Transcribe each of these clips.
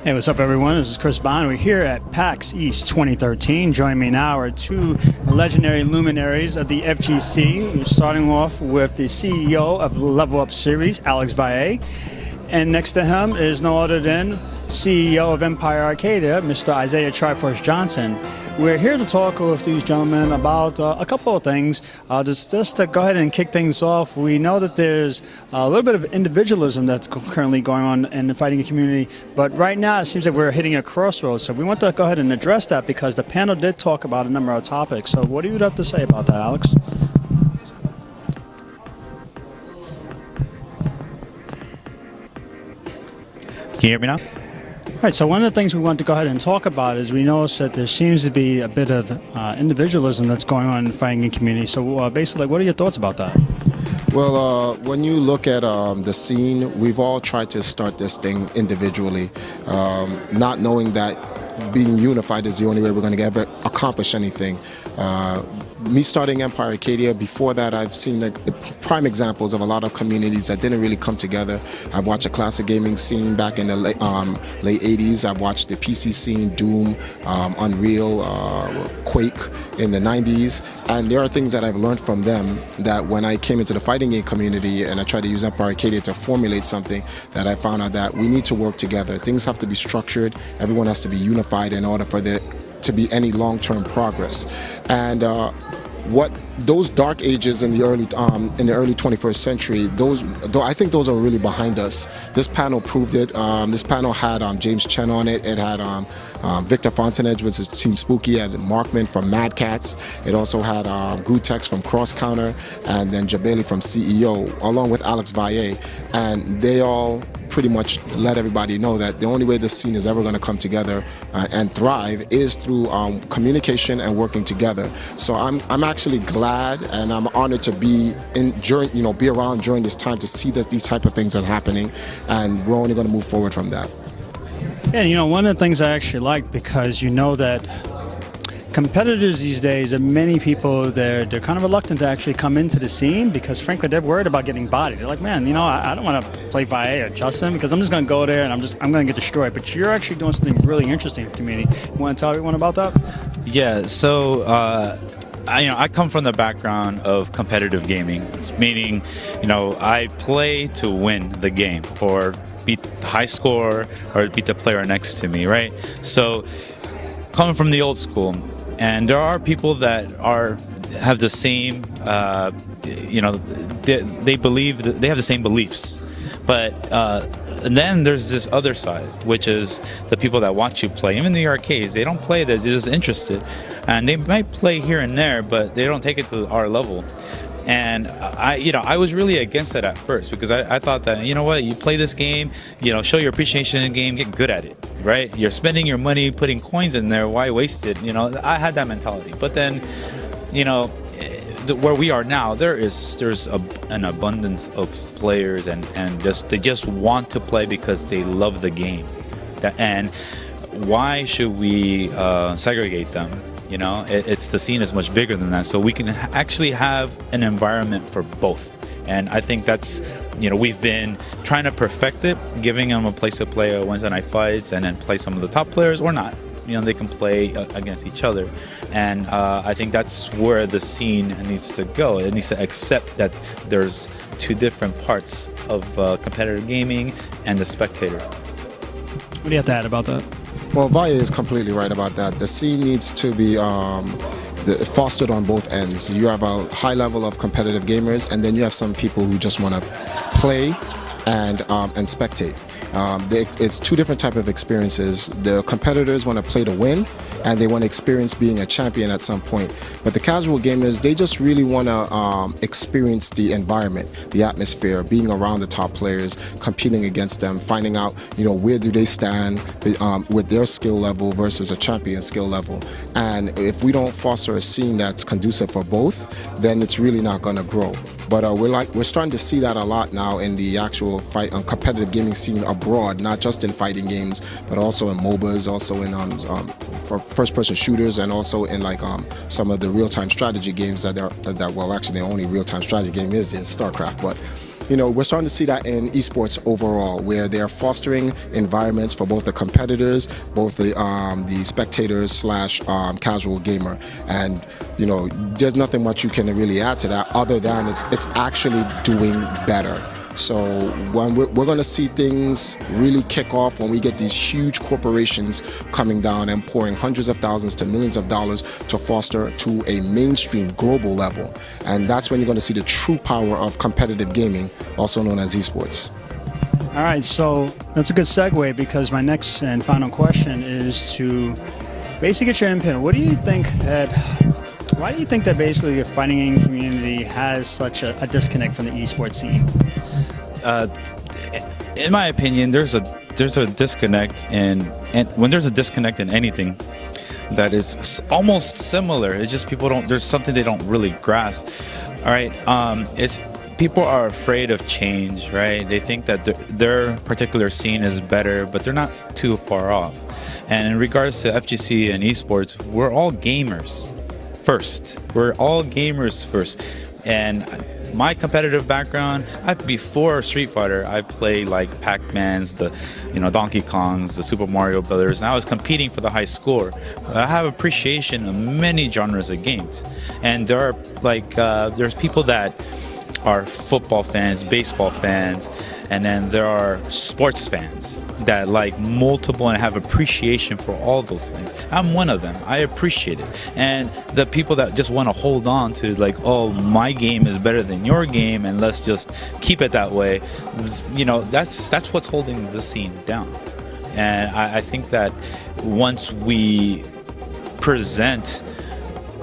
Hey, what's up, everyone? This is Chris Bond. We're here at PAX East 2013. Joining me now are two legendary luminaries of the FGC. We're starting off with the CEO of Level Up Series, Alex Valle. And next to him is no other than CEO of Empire Arcadia, Mr. Isaiah Triforce Johnson. We're here to talk with these gentlemen about a couple of things. Just to go ahead and kick things off, we know that there's a little bit of individualism that's currently going on in the fighting community, but right now it seems like we're hitting a crossroads. So we want to go ahead and address that because the panel did talk about a number of topics. So what do you have to say about that, Alex? Can you hear me now? All right, so one of the things we want to go ahead and talk about is we notice that there seems to be a bit of individualism that's going on in the fighting community. So basically, what are your thoughts about that? Well, when you look at the scene, we've all tried to start this thing individually, not knowing that being unified is the only way we're going to ever accomplish anything. Me starting Empire Arcadia, before that I've seen the prime examples of a lot of communities that didn't really come together. I've watched a classic gaming scene back in the late 80s. I've watched the PC scene, Doom, Unreal, Quake in the 90s. And there are things that I've learned from them that when I came into the fighting game community and I tried to use Empire Arcadia to formulate something, that I found out that we need to work together. Things have to be structured. Everyone has to be unified in order for there to be any long-term progress. And what those dark ages in the early 21st century, I think those are really behind us. This panel proved it. This panel had James Chen on it. It had Victor Fontenedge was his Team Spooky, it had Markman from Mad Cats. It also had Gutex from Cross Counter, and then Jabali from CEO, along with Alex Valle. And they all pretty much let everybody know that the only way this scene is ever going to come together and thrive is through communication and working together. So I'm actually glad and I'm honored to be around during this time to see that these type of things are happening, and we're only going to move forward from that. Yeah, one of the things I actually like, because that competitors these days, and many people, they're kind of reluctant to actually come into the scene because, frankly, they're worried about getting bodied. They're like, man, I don't want to play Valle or Justin because I'm just going to go there and I'm going to get destroyed. But you're actually doing something really interesting in the community. You want to tell everyone about that? Yeah. So I come from the background of competitive gaming, meaning I play to win the game or beat the high score or beat the player next to me, right? So coming from the old school. And there are people that have the same, they believe that they have the same beliefs. But and then there's this other side, which is the people that watch you play. Even the arcades, they don't play, they're just interested. And they might play here and there, but they don't take it to our level. And I was really against that at first because I thought that, you play this game, show your appreciation in the game, get good at it, right? You're spending your money putting coins in there, why waste it? I had that mentality. But then, where we are now, there's an abundance of players and they just want to play because they love the game. And why should we segregate them? It's the scene is much bigger than that, so we can actually have an environment for both. And I think that's, we've been trying to perfect it, giving them a place to play Wednesday night fights and then play some of the top players or not. They can play against each other. And I think that's where the scene needs to go. It needs to accept that there's two different parts of competitive gaming and the spectator. What do you have to add about that? Well, Valle is completely right about that. The scene needs to be fostered on both ends. You have a high level of competitive gamers, and then you have some people who just want to play and spectate. It's two different type of experiences. The competitors want to play to win, and they want to experience being a champion at some point. But the casual gamers, they just really want to experience the environment, the atmosphere, being around the top players, competing against them, finding out, where do they stand with their skill level versus a champion skill level. And if we don't foster a scene that's conducive for both, then it's really not going to grow. But we're starting to see that a lot now in the actual competitive gaming scene abroad, not just in fighting games, but also in MOBAs, also in for first-person shooters, and also in some of the real-time strategy games actually the only real-time strategy game is StarCraft. But we're starting to see that in esports overall, where they are fostering environments for both the competitors, both the spectators slash casual gamer. And there's nothing much you can really add to that other than it's actually doing better. So when we're going to see things really kick off when we get these huge corporations coming down and pouring hundreds of thousands to millions of dollars to foster to a mainstream global level. And that's when you're going to see the true power of competitive gaming, also known as esports. All right, so that's a good segue, because my next and final question is to basically get your input. Why do you think that basically the fighting game community has such a disconnect from the esports scene? In my opinion, there's a disconnect, and when there's a disconnect in anything that is almost similar, it's just there's something they don't really grasp. All right, it's people are afraid of change, right? They think that their particular scene is better, but they're not too far off. And in regards to FGC and esports, we're all gamers first. We're all gamers first, and my competitive background, before Street Fighter, I played like Pac-Mans, the Donkey Kongs, the Super Mario Brothers, and I was competing for the high score. I have appreciation of many genres of games, and there are there's people that are football fans, baseball fans, and then there are sports fans that like multiple and have appreciation for all those things. I'm one of them. I appreciate it. And the people that just want to hold on to like, oh, my game is better than your game, and let's just keep it that way, that's what's holding the scene down. And I think that once we present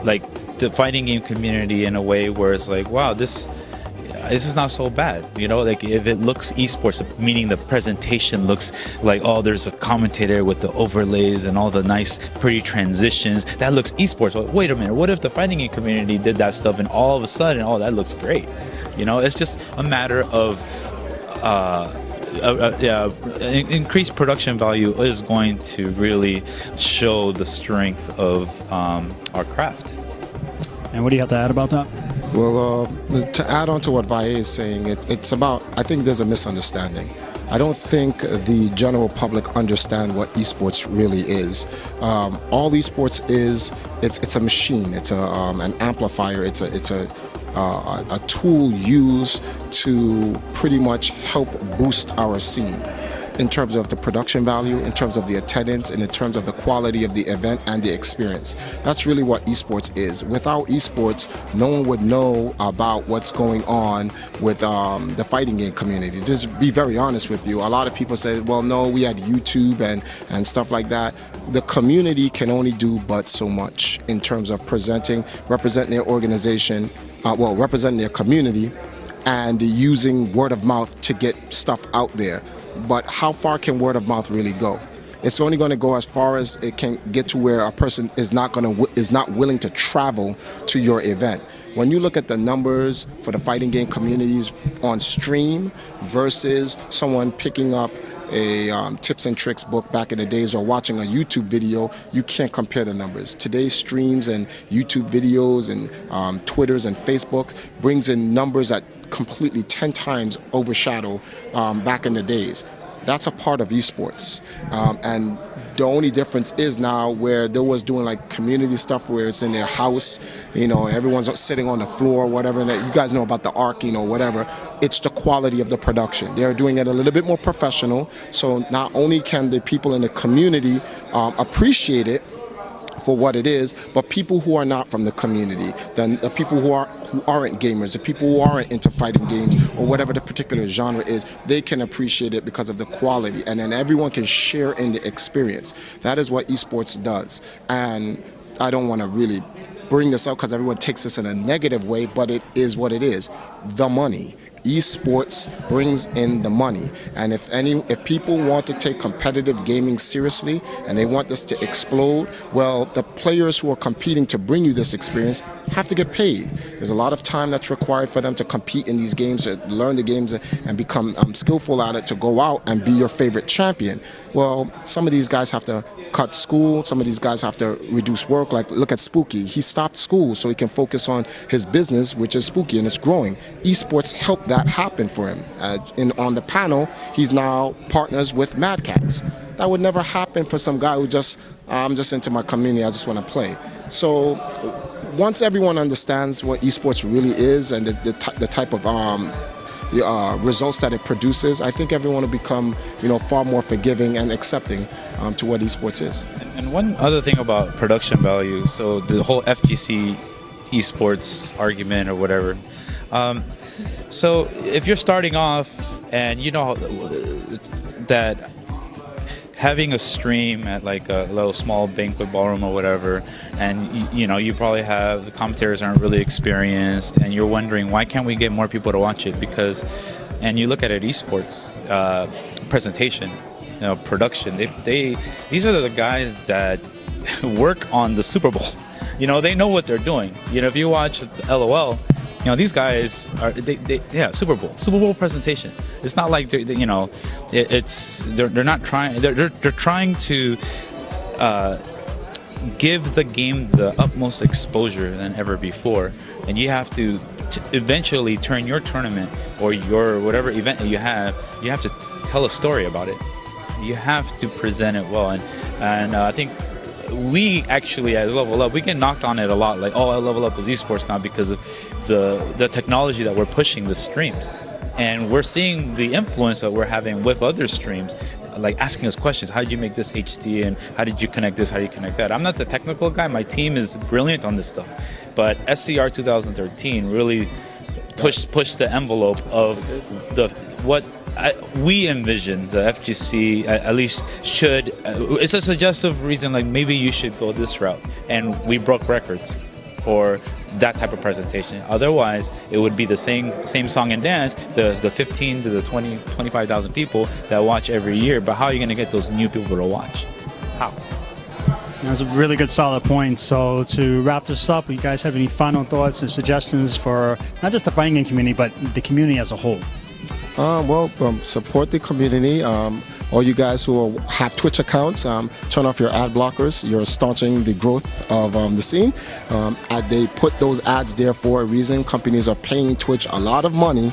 like the fighting game community in a way where it's like, wow, this is not so bad, like if it looks esports, meaning the presentation looks like, oh, there's a commentator with the overlays and all the nice pretty transitions, that looks esports. Well, wait a minute, what if the fighting game community did that stuff and all of a sudden, oh, that looks great? It's just a matter of increased production value is going to really show the strength of our craft. And what do you have to add about that? Well, to add on to what Valle is saying, it's about, I think there's a misunderstanding. I don't think the general public understand what esports really is. All esports is, it's a machine, it's an amplifier, it's a tool used to pretty much help boost our scene in terms of the production value, in terms of the attendance, and in terms of the quality of the event and the experience. That's really what esports is. Without esports, no one would know about what's going on with the fighting game community. Just to be very honest with you, a lot of people say, well, no, we had YouTube and stuff like that. The community can only do but so much in terms of representing their organization, representing their community, and using word of mouth to get stuff out there. But how far can word of mouth really go? It's only going to go as far as it can get to where a person is not willing to travel to your event. When you look at the numbers for the fighting game communities on stream versus someone picking up a tips and tricks book back in the days or watching a YouTube video, you can't compare the numbers. Today's streams and YouTube videos and Twitters and Facebook brings in numbers that completely 10 times overshadow back in the days. That's a part of esports, and the only difference is now where there was doing like community stuff where it's in their house, everyone's sitting on the floor, whatever, and you guys know about the arc, whatever. It's the quality of the production. They're doing it a little bit more professional, so not only can the people in the community appreciate it for what it is, but people who are not from the community, then the people who aren't gamers, the people who aren't into fighting games or whatever the particular genre is, they can appreciate it because of the quality, and then everyone can share in the experience. That is what esports does. And I don't want to really bring this up because everyone takes this in a negative way, but it is what it is. The money. Esports brings in the money, and if people want to take competitive gaming seriously and they want this to explode, well, the players who are competing to bring you this experience have to get paid. There's a lot of time that's required for them to compete in these games, to learn the games and become skillful at it, to go out and be your favorite champion. Well, some of these guys have to cut school, some of these guys have to reduce work. Like, look at Spooky. He stopped school so he can focus on his business, which is Spooky, and it's growing. Esports help that happen for him. On the panel, he's now partners with Mad Cats. That would never happen for some guy who just, I'm just into my community, I just want to play. So once everyone understands what esports really is and the type of results that it produces, I think everyone will become, far more forgiving and accepting to what esports is. And one other thing about production value, so the whole FGC esports argument or whatever. So if you're starting off and you know that having a stream at like a little small banquet ballroom or whatever, and you probably have the commentators aren't really experienced, and you're wondering why can't we get more people to watch it? And you look at it, esports presentation, production. These are the guys that work on the Super Bowl. They know what they're doing. If you watch LOL, these guys are Super Bowl presentation. It's not like they're not trying. They're trying to give the game the utmost exposure than ever before, and you have to eventually turn your tournament or your whatever event that you have to tell a story about it. You have to present it well, and I think we actually at Level Up, we get knocked on it a lot, like, oh, Level Up is esports now because of the technology that we're pushing, the streams. And we're seeing the influence that we're having with other streams, like asking us questions. How did you make this HD, and how did you connect this, how do you connect that? I'm not the technical guy, my team is brilliant on this stuff. But SCR 2013 really pushed the envelope of what we envision the FGC at least should. It's a suggestive reason, like maybe you should go this route, and we broke records for that type of presentation. Otherwise, it would be the same song and dance, the 15 to the 20, 25,000 people that watch every year. But how are you going to get those new people to watch? How? That's a really good, solid point. So to wrap this up, you guys have any final thoughts and suggestions for not just the fighting game community, but the community as a whole? Support the community. All you guys who have Twitch accounts, turn off your ad blockers. You're staunching the growth of the scene. They put those ads there for a reason. Companies are paying Twitch a lot of money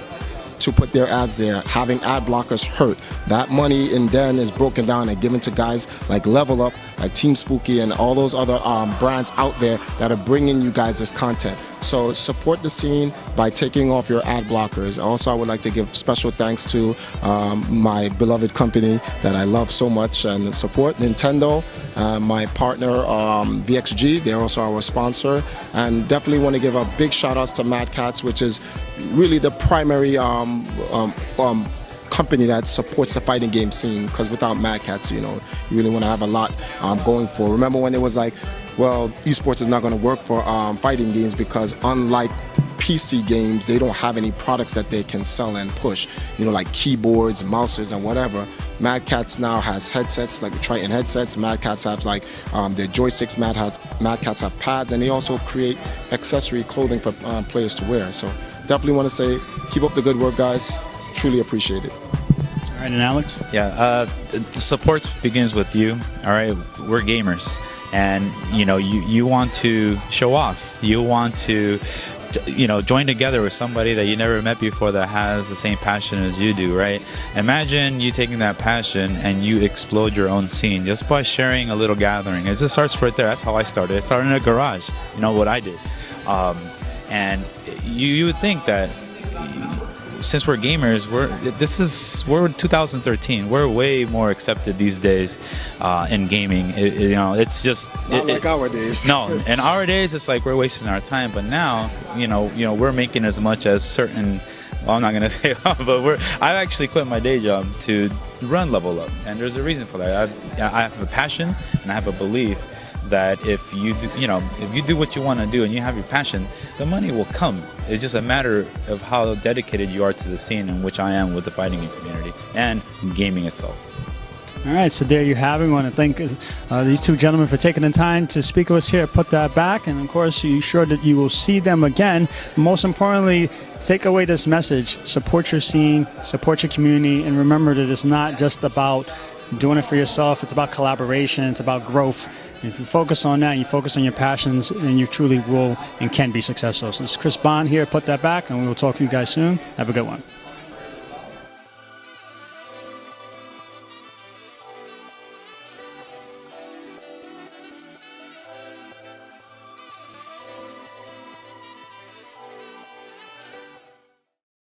to put their ads there. Having ad blockers hurt. That money then is broken down and given to guys like Level Up, like Team Spooky, and all those other brands out there that are bringing you guys this content. So support the scene by taking off your ad blockers. Also, I would like to give special thanks to my beloved company that I love so much and support, Nintendo, my partner VXG, they're also our sponsor, and definitely want to give a big shout outs to Mad Cats, which is really the primary company that supports the fighting game scene, because without Mad Cats, you really want to have a lot going for. Remember when it was like, well, esports is not going to work for fighting games because unlike PC games, they don't have any products that they can sell and push, like keyboards, mouses, and whatever. Mad Cats now has headsets, like the Triton headsets. Mad Cats have like their joysticks. Mad Cats have pads, and they also create accessory clothing for players to wear. So definitely want to say, keep up the good work, guys. Truly appreciate it. All right, and Alex? Yeah, support begins with you. All right, we're gamers, and you want to show off. You want to join together with somebody that you never met before that has the same passion as you do, right? Imagine you taking that passion and you explode your own scene just by sharing a little gathering. It just starts right there. That's how I started. I started in a garage. What I did, and you would think that since we're gamers, we're in 2013. We're way more accepted these days in gaming. It's just not like our days. No, in our days, it's like we're wasting our time. But now, we're making as much as certain. Well, I'm not gonna say, but I actually quit my day job to run Level Up, and there's a reason for that. I have a passion and I have a belief that if you do what you want to do and you have your passion, the money will come. It's just a matter of how dedicated you are to the scene, in which I am with the fighting game community and gaming itself. All right, so there you have it. We want to thank these two gentlemen for taking the time to speak with us here at Put That Back, and of course, you sure that you will see them again. Most importantly, take away this message: support your scene, support your community, and remember that it's not just about doing it for yourself. It's about collaboration. It's about growth. And if you focus on that, you focus on your passions, and you truly will and can be successful. So this is Chris Bond here. Put that back, and we will talk to you guys soon. Have a good one.